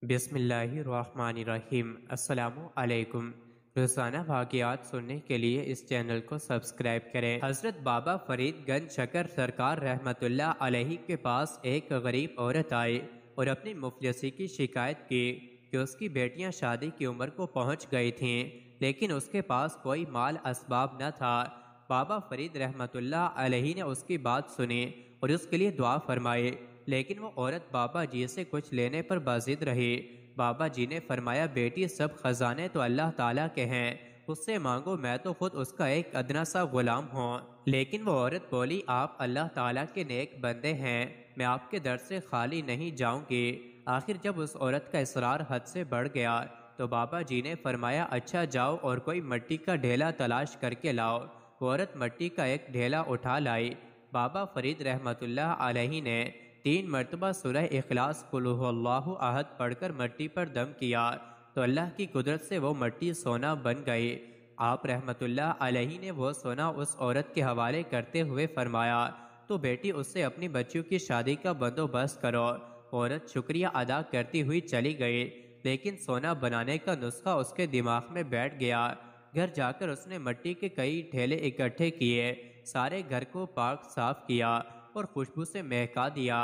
بسم اللہ الرحمن الرحیم۔ السلام علیکم۔ روزانہ واقعات سننے کے لیے اس چینل کو سبسکرائب کریں۔ حضرت بابا فرید گنج شکر سرکار رحمت اللہ علیہ کے پاس ایک غریب عورت آئی اور اپنی مفلسی کی شکایت کی کہ اس کی بیٹیاں شادی کی عمر کو پہنچ گئی تھیں لیکن اس کے پاس کوئی مال اسباب نہ تھا۔ بابا فرید رحمت اللہ علیہ نے اس کی بات سنی اور اس کے لیے دعا فرمائی، لیکن وہ عورت بابا جی سے کچھ لینے پر بازد رہی۔ بابا جی نے فرمایا، بیٹی سب خزانے تو اللہ تعالیٰ کے ہیں، اس سے مانگو، میں تو خود اس کا ایک ادنا سا غلام ہوں۔ لیکن وہ عورت بولی، آپ اللہ تعالیٰ کے نیک بندے ہیں، میں آپ کے در سے خالی نہیں جاؤں گی۔ آخر جب اس عورت کا اصرار حد سے بڑھ گیا تو بابا جی نے فرمایا، اچھا جاؤ اور کوئی مٹی کا ڈھیلا تلاش کر کے لاؤ۔ وہ عورت مٹی کا ایک ڈھیلا اٹھا لائی۔ بابا فرید رحمت اللہ علیہ نے 3 مرتبہ سورہ اخلاص قل ھو اللہ احد پڑھ کر مٹی پر دم کیا تو اللہ کی قدرت سے وہ مٹی سونا بن گئی۔ آپ رحمت اللہ علیہ نے وہ سونا اس عورت کے حوالے کرتے ہوئے فرمایا، تو بیٹی اس سے اپنی بچیوں کی شادی کا بندوبست کرو۔ عورت شکریہ ادا کرتی ہوئی چلی گئی، لیکن سونا بنانے کا نسخہ اس کے دماغ میں بیٹھ گیا۔ گھر جا کر اس نے مٹی کے کئی ڈھیلے اکٹھے کیے، سارے گھر کو پاک صاف کیا اور خوشبو سے مہکا دیا۔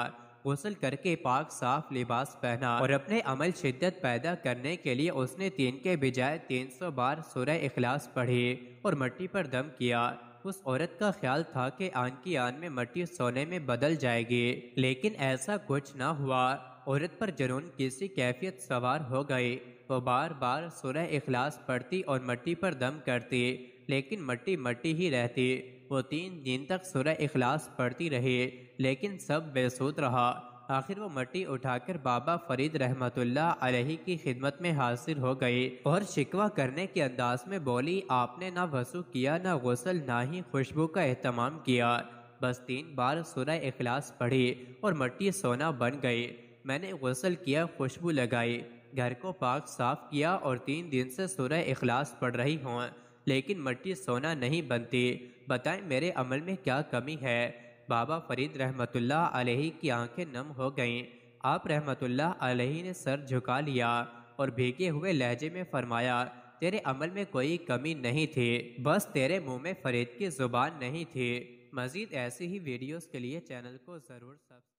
غسل کر کے پاک صاف لباس پہنا اور اپنے عمل شدت پیدا کرنے کے لیے اس نے 3 کے بجائے 300 بار سورہ اخلاص پڑھی اور مٹی پر دم کیا۔ اس عورت کا خیال تھا کہ آن کی آن میں مٹی سونے میں بدل جائے گی، لیکن ایسا کچھ نہ ہوا۔ عورت پر جنون کسی کیفیت سوار ہو گئی۔ وہ بار بار سورہ اخلاص پڑھتی اور مٹی پر دم کرتی، لیکن مٹی مٹی ہی رہتی۔ وہ 3 دن تک سورہ اخلاص پڑھتی رہی، لیکن سب بے سود رہا۔ آخر وہ مٹی اٹھا کر بابا فرید رحمت اللہ علیہ کی خدمت میں حاضر ہو گئی اور شکوہ کرنے کے انداز میں بولی، آپ نے نہ وضو کیا، نہ غسل، نہ ہی خوشبو کا اہتمام کیا، بس 3 بار سورہ اخلاص پڑھی اور مٹی سونا بن گئی۔ میں نے غسل کیا، خوشبو لگائی، گھر کو پاک صاف کیا اور 3 دن سے سورہ اخلاص پڑھ رہی ہوں، لیکن مٹی سونا نہیں بنتی۔ بتائیں میرے عمل میں کیا کمی ہے؟ بابا فرید رحمت اللہ علیہ کی آنکھیں نم ہو گئیں۔ آپ رحمت اللہ علیہ نے سر جھکا لیا اور بھیگے ہوئے لہجے میں فرمایا، تیرے عمل میں کوئی کمی نہیں تھی، بس تیرے منہ میں فرید کی زبان نہیں تھی۔ مزید ایسی ہی ویڈیوز کے لیے چینل کو ضرور سبسکرائب